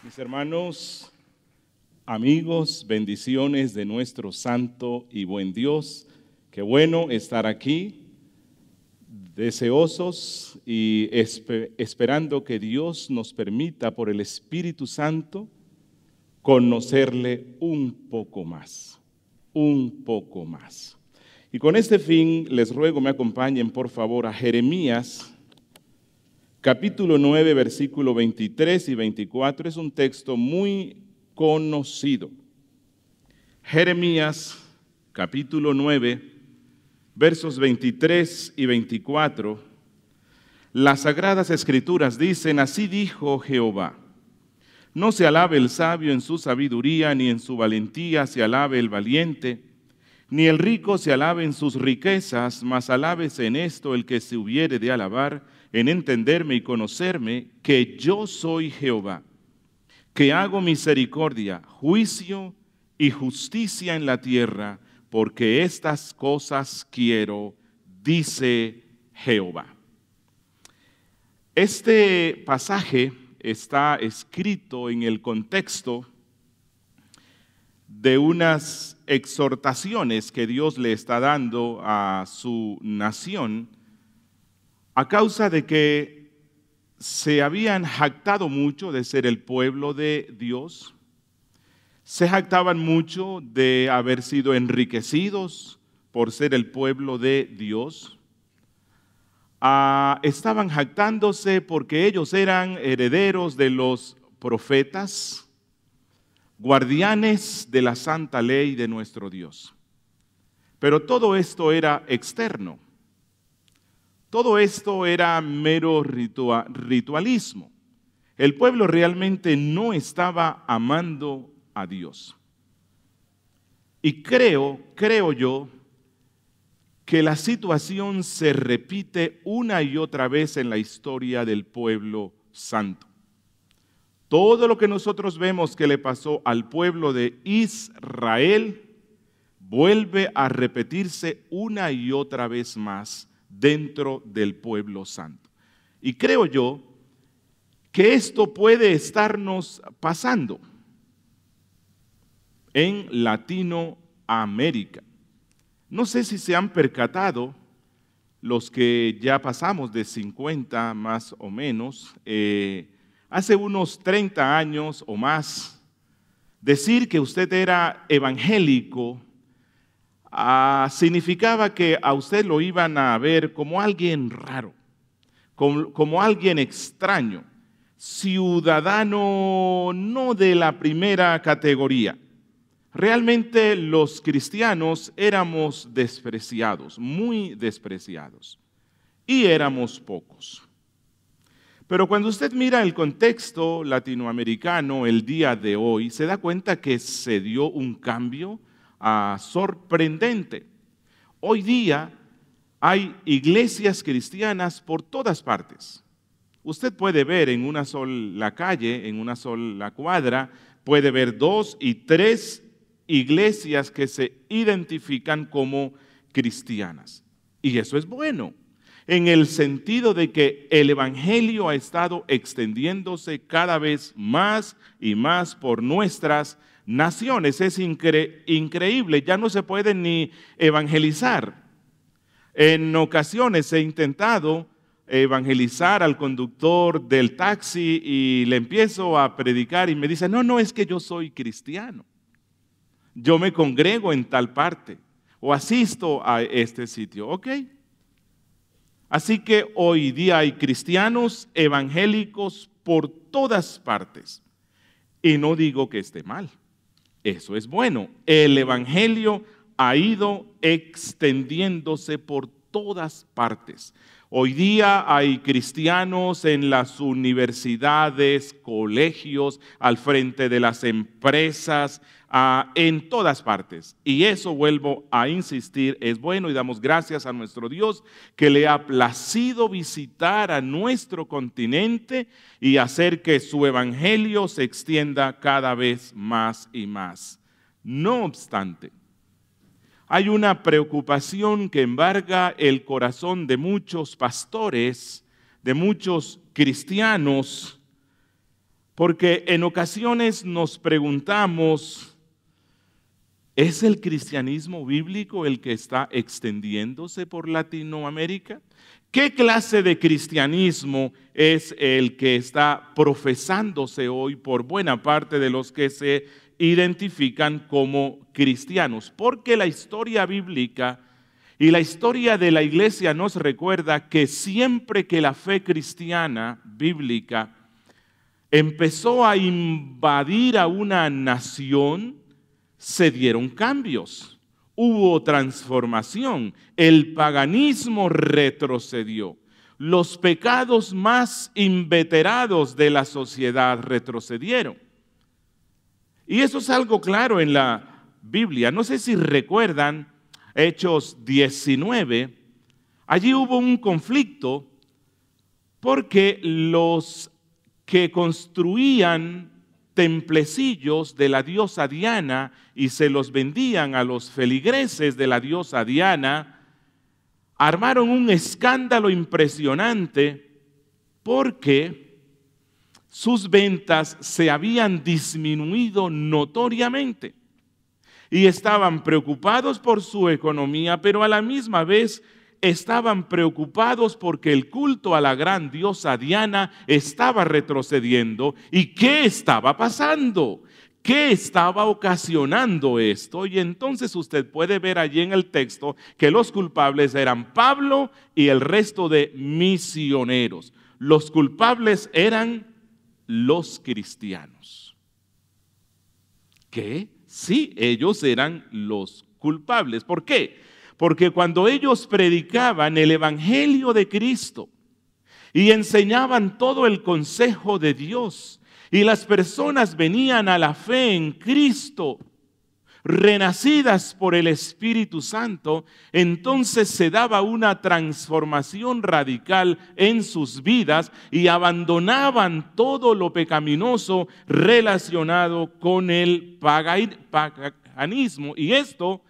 Mis hermanos, amigos, bendiciones de nuestro santo y buen Dios. Qué bueno estar aquí, deseosos y esperando que Dios nos permita por el Espíritu Santo conocerle un poco más. Y con este fin les ruego me acompañen por favor a Jeremías capítulo 9, versículo 23 y 24, es un texto muy conocido. Jeremías, capítulo 9, versos 23 y 24, las Sagradas Escrituras dicen: así dijo Jehová, no se alabe el sabio en su sabiduría, ni en su valentía se alabe el valiente, ni el rico se alabe en sus riquezas, mas alábese en esto el que se hubiere de alabar, en entenderme y conocerme, que yo soy Jehová, que hago misericordia, juicio y justicia en la tierra, porque estas cosas quiero, dice Jehová. Este pasaje está escrito en el contexto de unas exhortaciones que Dios le está dando a su nación a causa de que se habían jactado mucho de ser el pueblo de Dios, se jactaban mucho de haber sido enriquecidos por ser el pueblo de Dios, estaban jactándose porque ellos eran herederos de los profetas, guardianes de la santa ley de nuestro Dios. Pero todo esto era externo. Todo esto era mero ritualismo. El pueblo realmente no estaba amando a Dios. Y creo yo, que la situación se repite una y otra vez en la historia del pueblo santo. Todo lo que nosotros vemos que le pasó al pueblo de Israel vuelve a repetirse una y otra vez más dentro del pueblo santo. Y creo yo que esto puede estarnos pasando en Latinoamérica. No sé si se han percatado los que ya pasamos de 50 más o menos, hace unos 30 años o más, decir que usted era evangélico significaba que a usted lo iban a ver como alguien raro, como alguien extraño, ciudadano no de la primera categoría. Realmente los cristianos éramos despreciados, muy despreciados, y éramos pocos. Pero cuando usted mira el contexto latinoamericano el día de hoy, se da cuenta que se dio un cambio sorprendente. Hoy día hay iglesias cristianas por todas partes. Usted puede ver en una sola calle, en una sola cuadra, puede ver 2 y 3 iglesias que se identifican como cristianas. Y eso es bueno, en el sentido de que el evangelio ha estado extendiéndose cada vez más y más por nuestras naciones. Es increíble, ya no se puede ni evangelizar. En ocasiones he intentado evangelizar al conductor del taxi y le empiezo a predicar y me dice: no, es que yo soy cristiano. Yo me congrego en tal parte o asisto a este sitio. Ok. Así que hoy día hay cristianos evangélicos por todas partes. Y no digo que esté mal. Eso es bueno. El evangelio ha ido extendiéndose por todas partes. Hoy día hay cristianos en las universidades, colegios, al frente de las empresas, en todas partes. Y eso, vuelvo a insistir, es bueno y damos gracias a nuestro Dios que le ha placido visitar a nuestro continente y hacer que su evangelio se extienda cada vez más y más. No obstante, hay una preocupación que embarga el corazón de muchos pastores, de muchos cristianos, Porque en ocasiones nos preguntamos, ¿es el cristianismo bíblico el que está extendiéndose por Latinoamérica? ¿Qué clase de cristianismo es el que está profesándose hoy por buena parte de los que se identifican como cristianos? Porque la historia bíblica y la historia de la iglesia nos recuerda que siempre que la fe cristiana bíblica empezó a invadir a una nación, se dieron cambios, hubo transformación, el paganismo retrocedió, los pecados más inveterados de la sociedad retrocedieron. Y eso es algo claro en la Biblia. No sé si recuerdan Hechos 19, allí hubo un conflicto porque los que construían templecillos de la diosa Diana y se los vendían a los feligreses de la diosa Diana, armaron un escándalo impresionante porque sus ventas se habían disminuido notoriamente y estaban preocupados por su economía, pero a la misma vez estaban preocupados porque el culto a la gran diosa Diana estaba retrocediendo. ¿Y qué estaba pasando? ¿Qué estaba ocasionando esto? Y entonces usted puede ver allí en el texto que los culpables eran Pablo y el resto de misioneros. Los culpables eran los cristianos. ¿Qué? Sí, ellos eran los culpables. ¿Por qué? Porque cuando ellos predicaban el evangelio de Cristo y enseñaban todo el consejo de Dios y las personas venían a la fe en Cristo, renacidas por el Espíritu Santo, entonces se daba una transformación radical en sus vidas y abandonaban todo lo pecaminoso relacionado con el paganismo. Y esto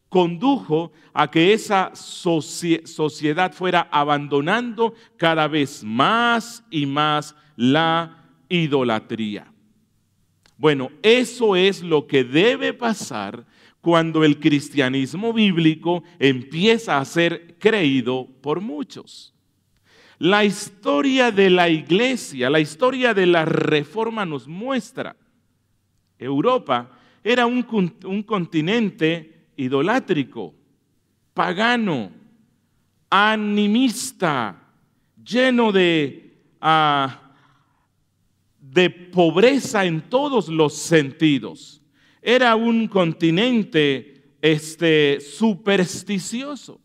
condujo a que esa sociedad fuera abandonando cada vez más y más la idolatría. Bueno, eso es lo que debe pasar cuando el cristianismo bíblico empieza a ser creído por muchos. La historia de la iglesia, la historia de la reforma nos muestra. Europa era un continente idolátrico, pagano, animista, lleno de pobreza en todos los sentidos. Era un continente supersticioso.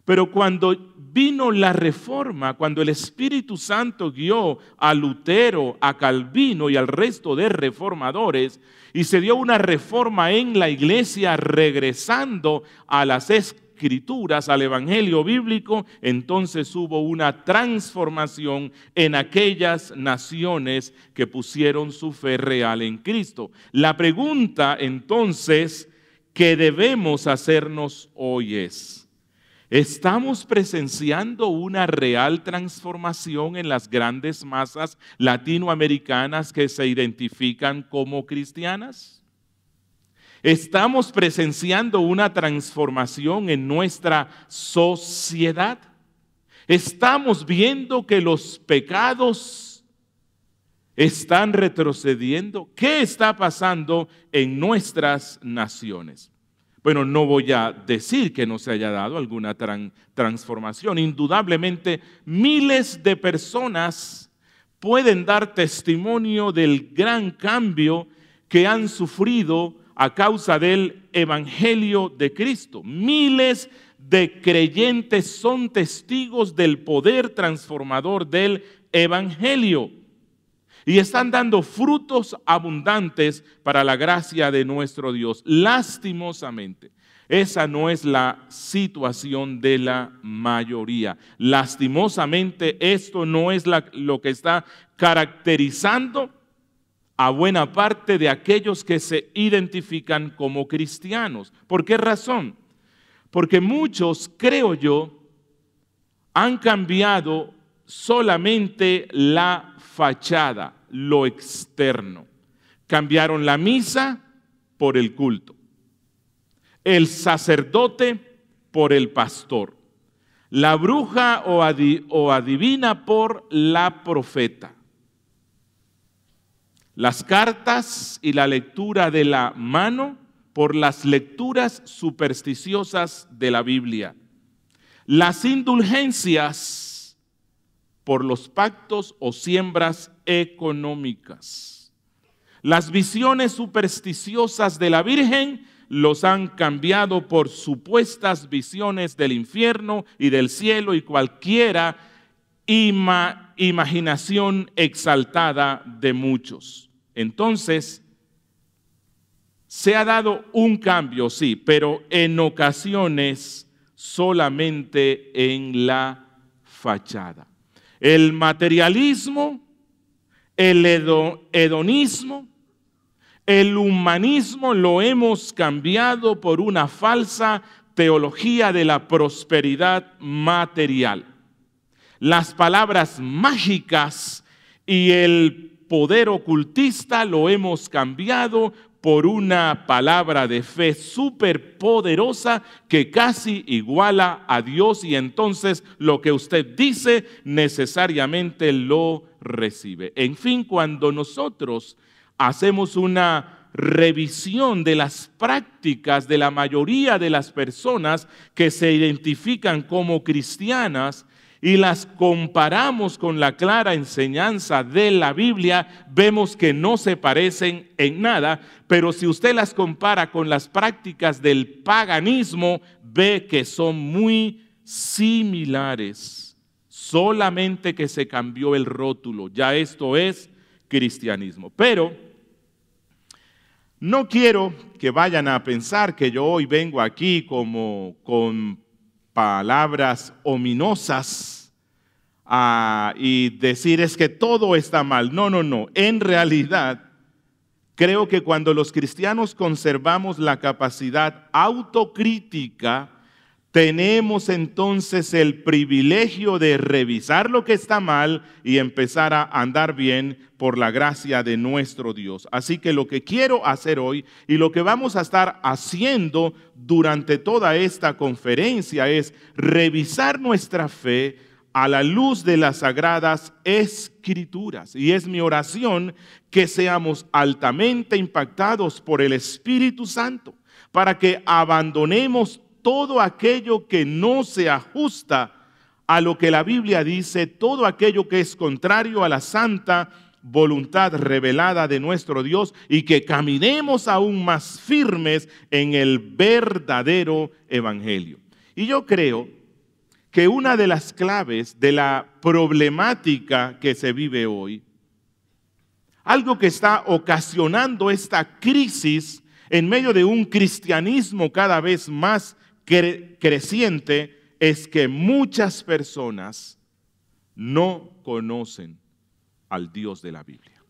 Pero cuando vino la reforma, cuando el Espíritu Santo guió a Lutero, a Calvino y al resto de reformadores, y se dio una reforma en la iglesia regresando a las Escrituras, al Evangelio bíblico, entonces hubo una transformación en aquellas naciones que pusieron su fe real en Cristo. La pregunta entonces que debemos hacernos hoy es: ¿estamos presenciando una real transformación en las grandes masas latinoamericanas que se identifican como cristianas? ¿Estamos presenciando una transformación en nuestra sociedad? ¿Estamos viendo que los pecados están retrocediendo? ¿Qué está pasando en nuestras naciones? Bueno, no voy a decir que no se haya dado alguna transformación. Indudablemente, miles de personas pueden dar testimonio del gran cambio que han sufrido a causa del Evangelio de Cristo. Miles de creyentes son testigos del poder transformador del Evangelio y están dando frutos abundantes para la gracia de nuestro Dios. Lastimosamente, esa no es la situación de la mayoría. Lastimosamente, esto no es lo que está caracterizando a buena parte de aquellos que se identifican como cristianos. ¿Por qué razón? Porque muchos, creo yo, han cambiado solamente la fachada, lo externo. Cambiaron la misa por el culto, el sacerdote por el pastor, la bruja o adivina por la profeta, las cartas y la lectura de la mano por las lecturas supersticiosas de la Biblia, las indulgencias por los pactos o siembras económicas. Las visiones supersticiosas de la Virgen los han cambiado por supuestas visiones del infierno y del cielo y cualquiera imaginación exaltada de muchos. Entonces, se ha dado un cambio, sí, pero en ocasiones solamente en la fachada. El materialismo, el hedonismo, el humanismo lo hemos cambiado por una falsa teología de la prosperidad material. Las palabras mágicas y el poder ocultista lo hemos cambiado por una palabra de fe superpoderosa que casi iguala a Dios, y entonces lo que usted dice necesariamente lo recibe. En fin, cuando nosotros hacemos una revisión de las prácticas de la mayoría de las personas que se identifican como cristianas y las comparamos con la clara enseñanza de la Biblia, vemos que no se parecen en nada, pero si usted las compara con las prácticas del paganismo, ve que son muy similares, solamente que se cambió el rótulo. Ya esto es cristianismo. Pero no quiero que vayan a pensar que yo hoy vengo aquí como con palabras ominosas y decir es que todo está mal. No, no, no. En realidad, creo que cuando los cristianos conservamos la capacidad autocrítica, tenemos entonces el privilegio de revisar lo que está mal y empezar a andar bien por la gracia de nuestro Dios. Así que lo que quiero hacer hoy y lo que vamos a estar haciendo durante toda esta conferencia es revisar nuestra fe a la luz de las Sagradas Escrituras. Y es mi oración que seamos altamente impactados por el Espíritu Santo para que abandonemos todo aquello que no se ajusta a lo que la Biblia dice, todo aquello que es contrario a la santa voluntad revelada de nuestro Dios, y que caminemos aún más firmes en el verdadero evangelio. Y yo creo que una de las claves de la problemática que se vive hoy, algo que está ocasionando esta crisis en medio de un cristianismo cada vez más creciente, es que muchas personas no conocen al Dios de la Biblia.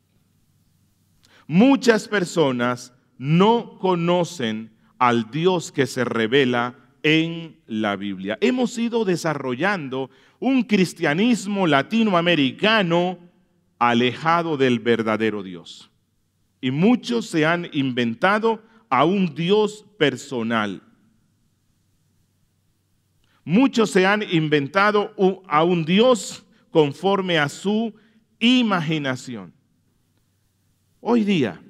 Muchas personas no conocen al Dios que se revela en la Biblia. Hemos ido desarrollando un cristianismo latinoamericano alejado del verdadero Dios. Y muchos se han inventado a un Dios personal. Muchos se han inventado a un Dios conforme a su imaginación. Hoy día,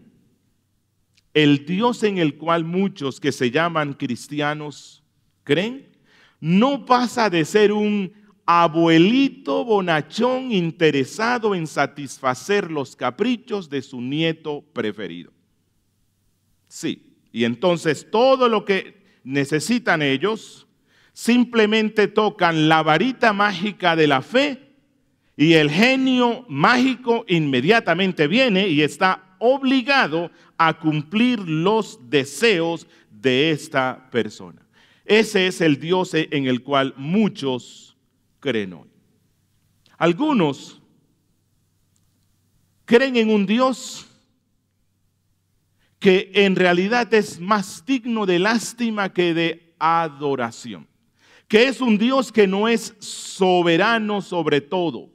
el Dios en el cual muchos que se llaman cristianos creen, no pasa de ser un abuelito bonachón interesado en satisfacer los caprichos de su nieto preferido. Sí, y entonces todo lo que necesitan ellos, simplemente tocan la varita mágica de la fe y el genio mágico inmediatamente viene y está obligado a cumplir los deseos de esta persona. Ese es el Dios en el cual muchos creen hoy. Algunos creen en un Dios que en realidad es más digno de lástima que de adoración, que es un Dios que no es soberano sobre todo,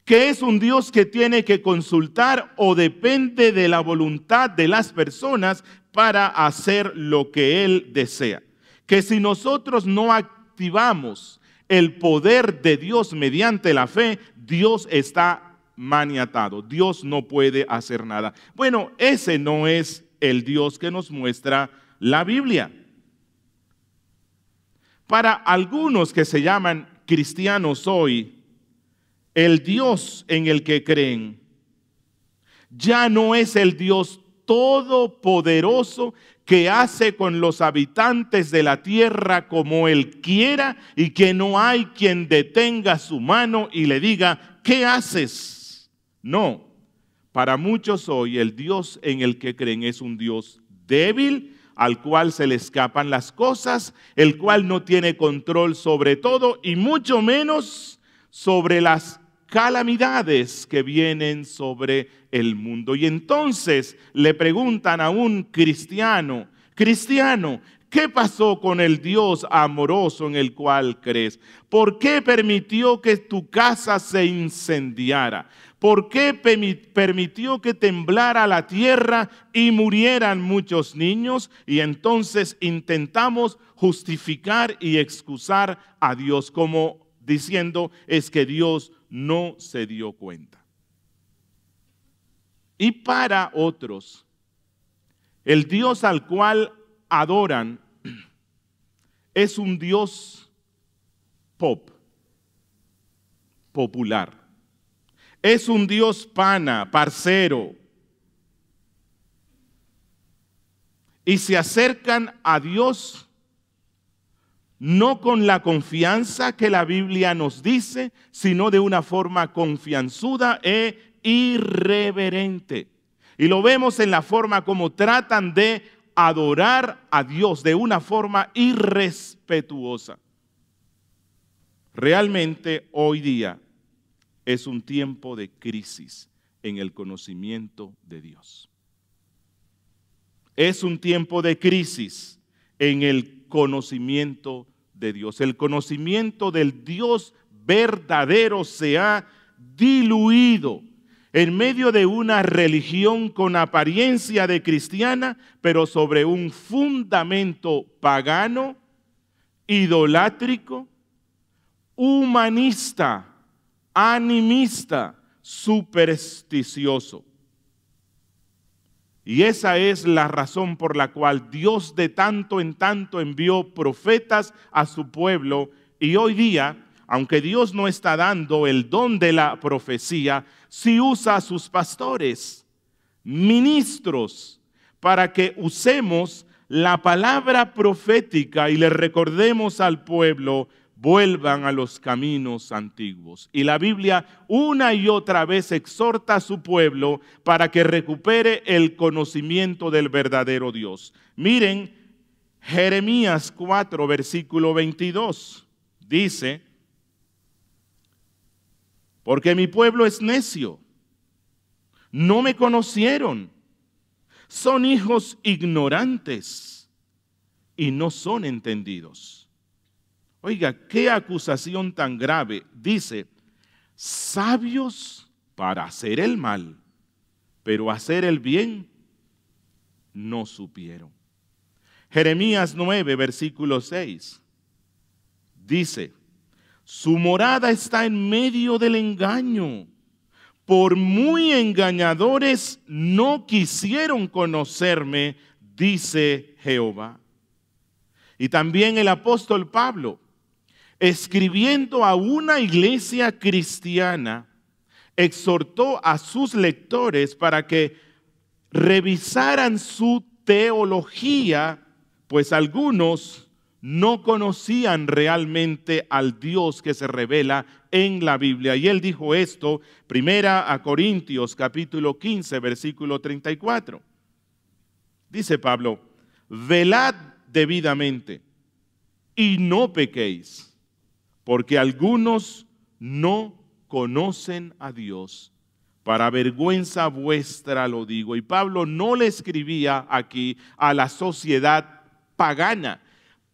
que es un Dios que tiene que consultar o depende de la voluntad de las personas para hacer lo que Él desea. Que si nosotros no activamos el poder de Dios mediante la fe, Dios está maniatado. Dios no puede hacer nada. Bueno, ese no es el Dios que nos muestra la Biblia. Para algunos que se llaman cristianos hoy, el Dios en el que creen ya no es el Dios todopoderoso que hace con los habitantes de la tierra como Él quiera y que no hay quien detenga su mano y le diga, ¿qué haces? No, para muchos hoy el Dios en el que creen es un Dios débil, al cual se le escapan las cosas, el cual no tiene control sobre todo y mucho menos sobre las calamidades que vienen sobre el mundo. Y entonces le preguntan a un cristiano, ¿qué pasó con el Dios amoroso en el cual crees? ¿Por qué permitió que tu casa se incendiara? ¿Por qué permitió que temblara la tierra y murieran muchos niños? Y entonces intentamos justificar y excusar a Dios como diciendo es que Dios no se dio cuenta. Y para otros, el Dios al cual adoran es un Dios popular. Es un Dios parcero. Y se acercan a Dios no con la confianza que la Biblia nos dice, sino de una forma confianzuda e irreverente. Y lo vemos en la forma como tratan de adorar a Dios de una forma irrespetuosa. Realmente hoy día es un tiempo de crisis en el conocimiento de Dios. Es un tiempo de crisis en el conocimiento de Dios. El conocimiento del Dios verdadero se ha diluido en medio de una religión con apariencia de cristiana, pero sobre un fundamento pagano, idolátrico, humanista, animista, supersticioso. Y esa es la razón por la cual Dios de tanto en tanto envió profetas a su pueblo. Y hoy día, aunque Dios no está dando el don de la profecía, sí usa a sus pastores, ministros, para que usemos la palabra profética y le recordemos al pueblo, vuelvan a los caminos antiguos. Y la Biblia una y otra vez exhorta a su pueblo para que recupere el conocimiento del verdadero Dios. Miren, Jeremías 4, versículo 22, dice, porque mi pueblo es necio, no me conocieron, son hijos ignorantes y no son entendidos. Oiga, qué acusación tan grave. Dice, sabios para hacer el mal, pero hacer el bien no supieron. Jeremías 9, versículo 6, dice, su morada está en medio del engaño. Por muy engañadores no quisieron conocerme, dice Jehová. Y también el apóstol Pablo, escribiendo a una iglesia cristiana, exhortó a sus lectores para que revisaran su teología, pues algunos no conocían realmente al Dios que se revela en la Biblia. Y él dijo esto, 1 Corintios capítulo 15, versículo 34. Dice Pablo, velad debidamente y no pequéis, porque algunos no conocen a Dios. Para vergüenza vuestra lo digo. Y Pablo no le escribía aquí a la sociedad pagana.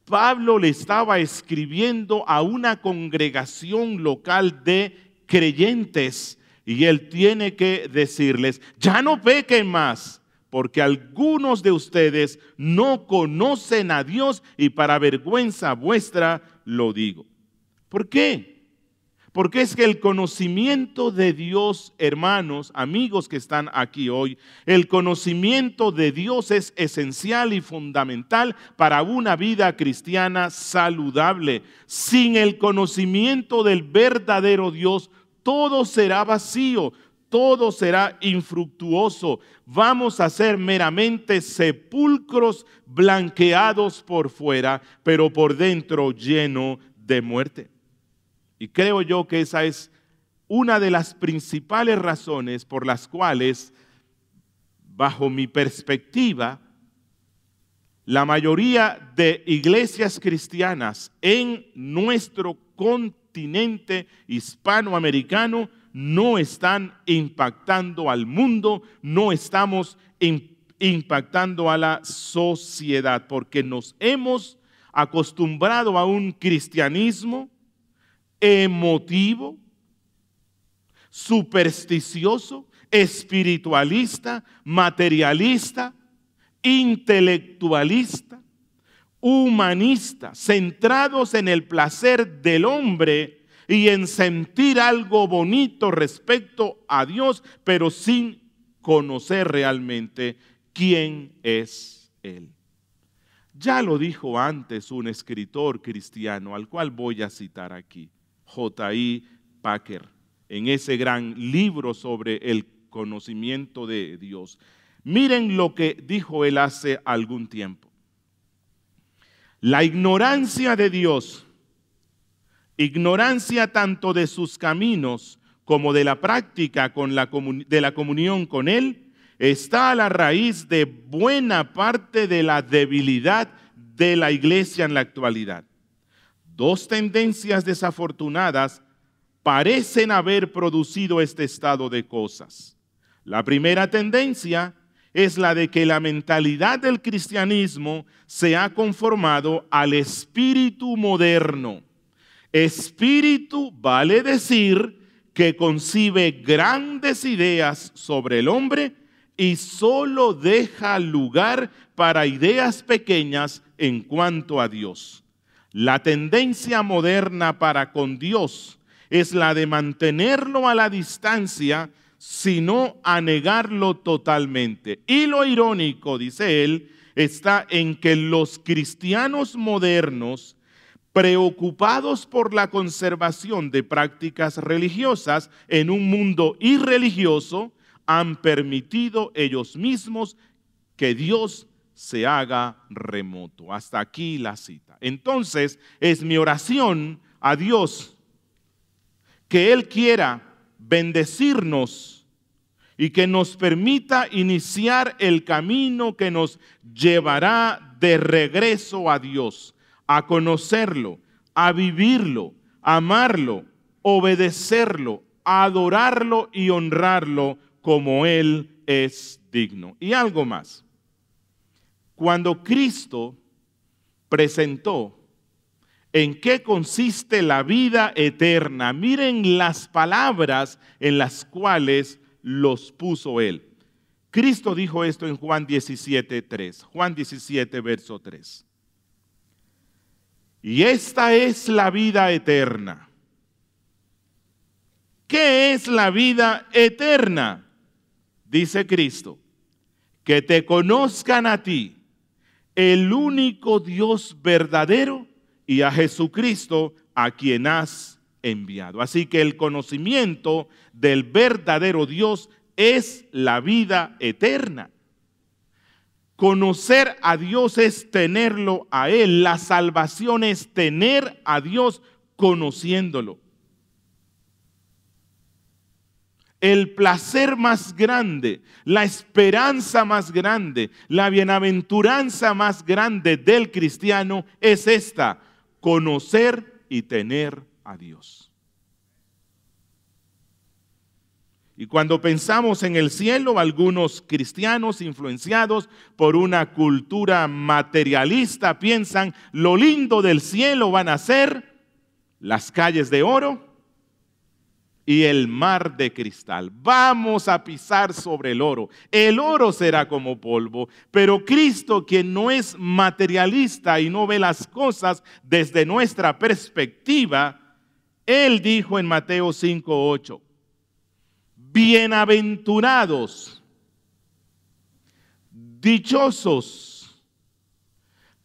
Pablo le estaba escribiendo a una congregación local de creyentes Y Él tiene que decirles, ya no pequen más, porque algunos de ustedes no conocen a Dios y para vergüenza vuestra lo digo. ¿Por qué? Porque es que el conocimiento de Dios, hermanos, amigos que están aquí hoy, el conocimiento de Dios es esencial y fundamental para una vida cristiana saludable. Sin el conocimiento del verdadero Dios, todo será vacío, todo será infructuoso. Vamos a ser meramente sepulcros blanqueados por fuera, pero por dentro lleno de muerte. Y creo yo que esa es una de las principales razones por las cuales, bajo mi perspectiva, la mayoría de iglesias cristianas en nuestro continente hispanoamericano no están impactando al mundo, no estamos impactando a la sociedad, porque nos hemos acostumbrado a un cristianismo emotivo, supersticioso, espiritualista, materialista, intelectualista, humanista, centrados en el placer del hombre y en sentir algo bonito respecto a Dios, pero sin conocer realmente quién es Él. Ya lo dijo antes un escritor cristiano, al cual voy a citar aquí, J.I. Packer, en ese gran libro sobre el conocimiento de Dios. Miren lo que dijo él hace algún tiempo. La ignorancia de Dios, ignorancia tanto de sus caminos como de la práctica de la comunión con Él, está a la raíz de buena parte de la debilidad de la iglesia en la actualidad. Dos tendencias desafortunadas parecen haber producido este estado de cosas. La primera tendencia es la de que la mentalidad del cristianismo se ha conformado al espíritu moderno. Espíritu vale decir que concibe grandes ideas sobre el hombre y solo deja lugar para ideas pequeñas en cuanto a Dios. La tendencia moderna para con Dios es la de mantenerlo a la distancia, sino a negarlo totalmente. Y lo irónico, dice él, está en que los cristianos modernos, preocupados por la conservación de prácticas religiosas en un mundo irreligioso, han permitido ellos mismos que Dios se haga remoto. Hasta aquí la cita. Entonces, es mi oración a Dios que Él quiera bendecirnos y que nos permita iniciar el camino que nos llevará de regreso a Dios, a conocerlo, a vivirlo, a amarlo, obedecerlo, a adorarlo y honrarlo como Él es digno. Y algo más. Cuando Cristo presentó en qué consiste la vida eterna, miren las palabras en las cuales los puso Él. Cristo dijo esto en Juan 17:3. Juan 17, verso 3. Y esta es la vida eterna. ¿Qué es la vida eterna? Dice Cristo, que te conozcan a ti, el único Dios verdadero, y a Jesucristo a quien has enviado. Así que el conocimiento del verdadero Dios es la vida eterna. Conocer a Dios es tenerlo a Él. La salvación es tener a Dios conociéndolo. El placer más grande, la esperanza más grande, la bienaventuranza más grande del cristiano es esta: conocer y tener a Dios. Y cuando pensamos en el cielo, algunos cristianos influenciados por una cultura materialista piensan lo lindo del cielo van a ser las calles de oro, y el mar de cristal. Vamos a pisar sobre el oro. El oro será como polvo, pero Cristo, quien no es materialista y no ve las cosas desde nuestra perspectiva, Él dijo en Mateo 5:8, bienaventurados, dichosos,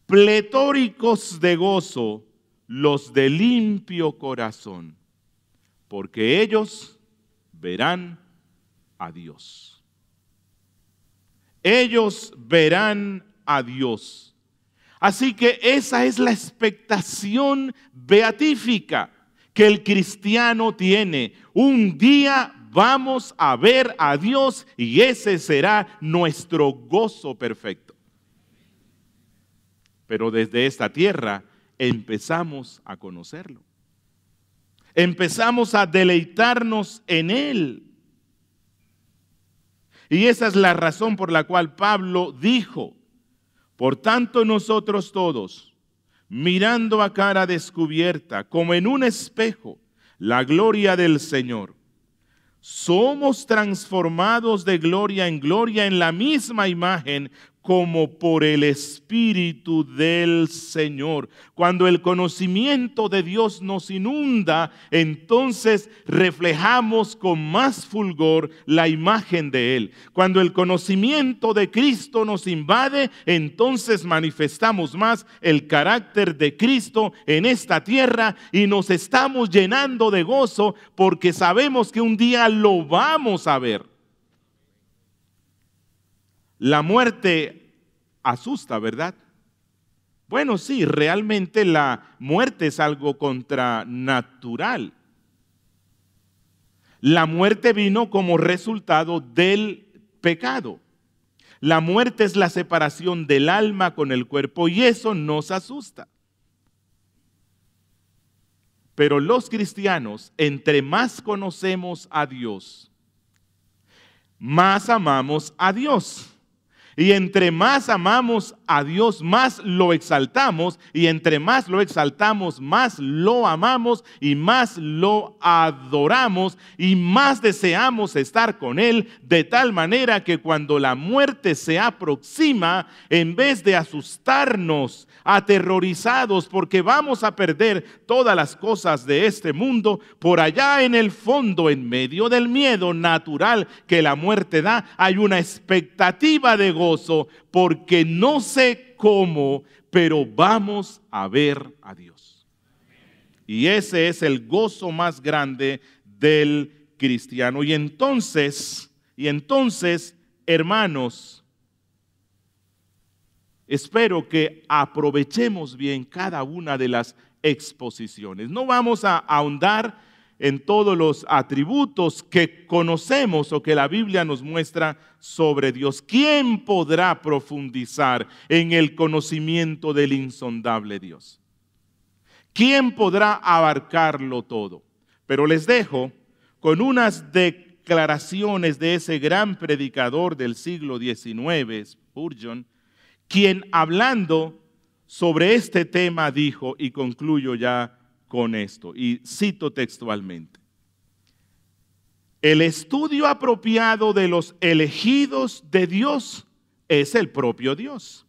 pletóricos de gozo, los de limpio corazón, porque ellos verán a Dios. Ellos verán a Dios. Así que esa es la expectación beatífica que el cristiano tiene. Un día vamos a ver a Dios y ese será nuestro gozo perfecto. Pero desde esta tierra empezamos a conocerlo. Empezamos a deleitarnos en Él. Y esa es la razón por la cual Pablo dijo, por tanto nosotros todos, mirando a cara descubierta, como en un espejo, la gloria del Señor, somos transformados de gloria en la misma imagen, como por el Espíritu del Señor. Cuando el conocimiento de Dios nos inunda, entonces reflejamos con más fulgor la imagen de Él. Cuando el conocimiento de Cristo nos invade, entonces manifestamos más el carácter de Cristo en esta tierra y nos estamos llenando de gozo porque sabemos que un día lo vamos a ver. La muerte asusta, ¿verdad? Bueno, sí, realmente la muerte es algo contranatural. La muerte vino como resultado del pecado. La muerte es la separación del alma con el cuerpo y eso nos asusta. Pero los cristianos, entre más conocemos a Dios, más amamos a Dios. Y entre más amamos a Dios, más lo exaltamos. Y entre más lo exaltamos, más lo amamos y más lo adoramos y más deseamos estar con Él. De tal manera que cuando la muerte se aproxima, en vez de asustarnos, aterrorizados porque vamos a perder todas las cosas de este mundo, por allá en el fondo, en medio del miedo natural que la muerte da, hay una expectativa de gozo, porque no sé cómo, pero vamos a ver a Dios. Y ese es el gozo más grande del cristiano. Y entonces, hermanos, espero que aprovechemos bien cada una de las exposiciones. No vamos a ahondar en todos los atributos que conocemos o que la Biblia nos muestra sobre Dios. ¿Quién podrá profundizar en el conocimiento del insondable Dios? ¿Quién podrá abarcarlo todo? Pero les dejo con unas declaraciones de ese gran predicador del siglo XIX, Spurgeon, quien hablando sobre este tema dijo, y concluyo ya con esto, y cito textualmente: el estudio apropiado de los elegidos de Dios es el propio Dios.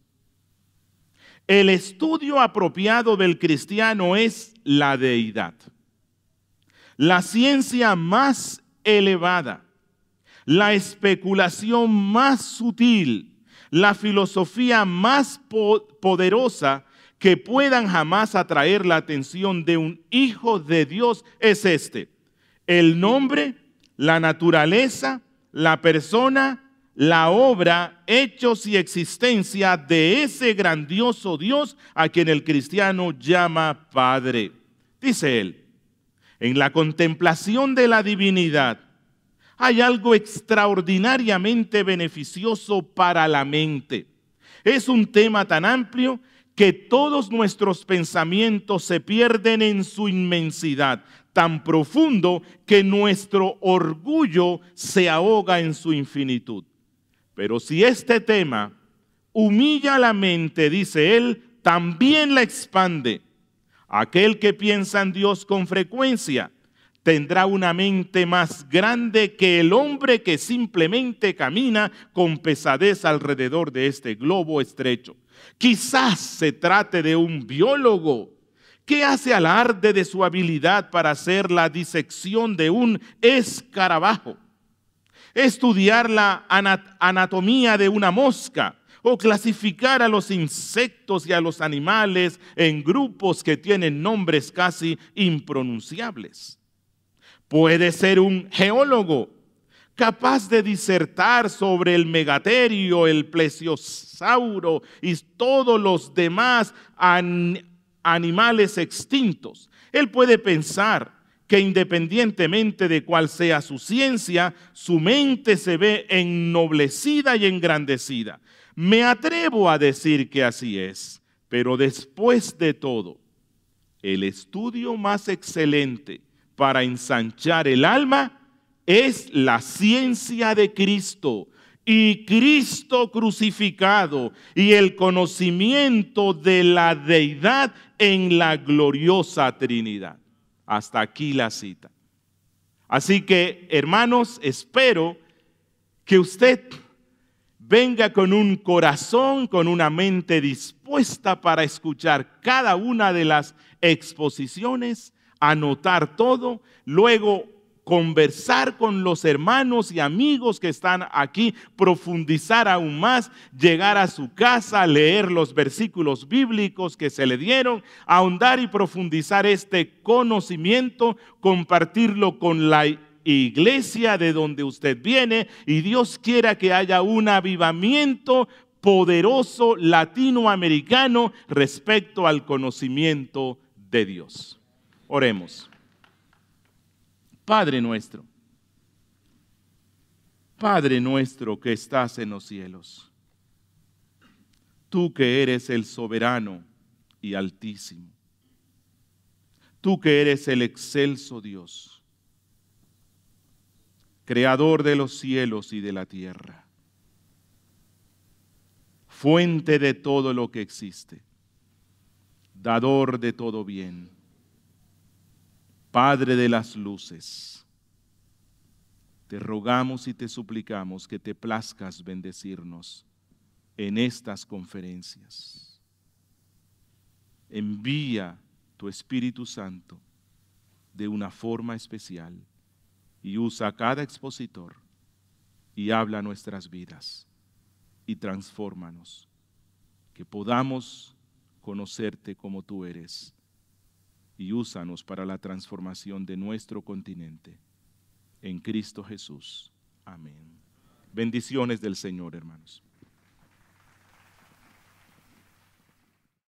El estudio apropiado del cristiano es la deidad. La ciencia más elevada, la especulación más sutil, la filosofía más poderosa que puedan jamás atraer la atención de un hijo de Dios es este: el nombre, la naturaleza, la persona, la obra, hechos y existencia de ese grandioso Dios a quien el cristiano llama Padre. Dice él, en la contemplación de la divinidad hay algo extraordinariamente beneficioso para la mente. Es un tema tan amplio que todos nuestros pensamientos se pierden en su inmensidad, tan profundo que nuestro orgullo se ahoga en su infinitud. Pero si este tema humilla la mente, dice él, también la expande. Aquel que piensa en Dios con frecuencia tendrá una mente más grande que el hombre que simplemente camina con pesadez alrededor de este globo estrecho. Quizás se trate de un biólogo que hace alarde de su habilidad para hacer la disección de un escarabajo, estudiar la anatomía de una mosca o clasificar a los insectos y a los animales en grupos que tienen nombres casi impronunciables. Puede ser un geólogo capaz de disertar sobre el megaterio, el plesiosauro y todos los demás animales extintos. Él puede pensar que independientemente de cuál sea su ciencia, su mente se ve ennoblecida y engrandecida. Me atrevo a decir que así es, pero después de todo, el estudio más excelente para ensanchar el alma es la ciencia de Cristo y Cristo crucificado y el conocimiento de la deidad en la gloriosa Trinidad. Hasta aquí la cita. Así que, hermanos, espero que usted venga con un corazón, con una mente dispuesta para escuchar cada una de las exposiciones, anotar todo, luego conversar con los hermanos y amigos que están aquí, profundizar aún más, llegar a su casa, leer los versículos bíblicos que se le dieron, ahondar y profundizar este conocimiento, compartirlo con la iglesia de donde usted viene, y Dios quiera que haya un avivamiento poderoso latinoamericano respecto al conocimiento de Dios. Oremos. Padre nuestro que estás en los cielos, tú que eres el soberano y altísimo, tú que eres el excelso Dios, creador de los cielos y de la tierra, fuente de todo lo que existe, dador de todo bien, Padre de las luces, te rogamos y te suplicamos que te plazcas bendecirnos en estas conferencias. Envía tu Espíritu Santo de una forma especial y usa a cada expositor y habla nuestras vidas y transfórmanos, que podamos conocerte como tú eres, y úsanos para la transformación de nuestro continente. En Cristo Jesús. Amén. Bendiciones del Señor, hermanos.